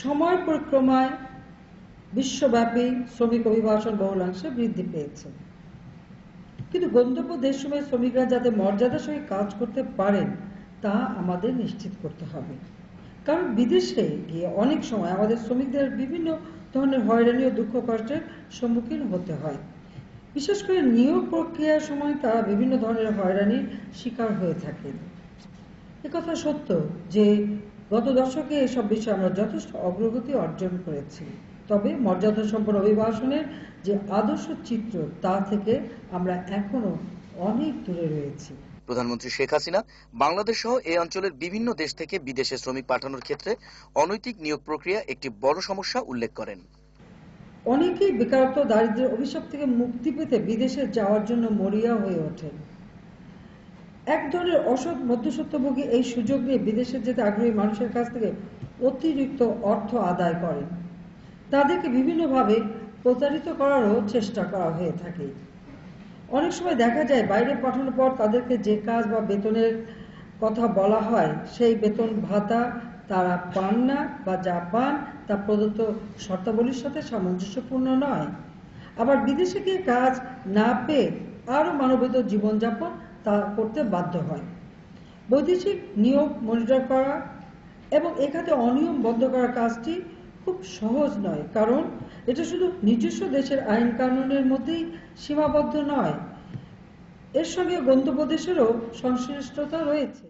সময় পরিক্রমায় বিশ্বব্যাপী শ্রমিক অভিবাসন বহুলাংশে বৃদ্ধি পেয়েছে, কিন্তু গন্তব্য দেশসমূহে শ্রমিকরা যাতে মর্যাদার সঙ্গে কাজ করতে পারেন তা আমাদের নিশ্চিত করতে হবে। কারণ বিদেশে গিয়ে অনেক সময় আমাদের শ্রমিকদের বিভিন্ন ধরনের হয়রানি ও দুঃখ কষ্টের সম্মুখীন হতে হয়। বিশেষ করে নিয়োগ প্রক্রিয়ার সময় তারা বিভিন্ন ধরনের হয়রানির শিকার হয়ে থাকেন। একথা সত্য যে গত দশকে এসব বিষয়ে আমরা যথেষ্ট অগ্রগতি অর্জন করেছি, তবে মর্যাদা সম্পন্ন অভিবাসনের যে আদর্শ চিত্র তা থেকে আমরা এখনো অনেক দূরে রয়েছি। প্রধানমন্ত্রী শেখ হাসিনা বাংলাদেশ সহ এই অঞ্চলের বিভিন্ন দেশ থেকে বিদেশে শ্রমিক পাঠানোর ক্ষেত্রে অনৈতিক নিয়োগ প্রক্রিয়া একটি বড় সমস্যা উল্লেখ করেন। অনেকেই বেকারত্ব দারিদ্র্যের অভিশাপ থেকে মুক্তি পেতে বিদেশে যাওয়ার জন্য মরিয়া হয়ে ওঠেন। এক ধরনের অসৎ মধ্যস্বত্বভোগী এই সুযোগ নিয়ে বিদেশে যেতে আগ্রহী মানুষের কাছ থেকে অতিরিক্ত অর্থ আদায় করেন। তাদেরকে বিভিন্নভাবে প্রতারিত করারও চেষ্টা করা হয়ে থাকে। অনেক সময় দেখা যায় বাইরে পাঠানোর পর তাদেরকে যে কাজ বা বেতনের কথা বলা হয় সেই বেতন ভাতা তারা পান না, বা যা পান তা প্রদত্ত শর্তাবলীর সাথে সামঞ্জস্যপূর্ণ নয়। আবার বিদেশে গিয়ে কাজ না পেয়ে আরও মানবেতর জীবনযাপন তা করতে বাধ্য হয়। বৈদেশিক নিয়োগ মনিটর করা এবং এখানে অনিয়ম বন্ধ করার কাজটি খুব সহজ নয়, কারণ এটা শুধু নিজস্ব দেশের আইন কানুনের মধ্যেই সীমাবদ্ধ নয়, এর সঙ্গে গন্তব্য দেশেরও সংশ্লিষ্টতা রয়েছে।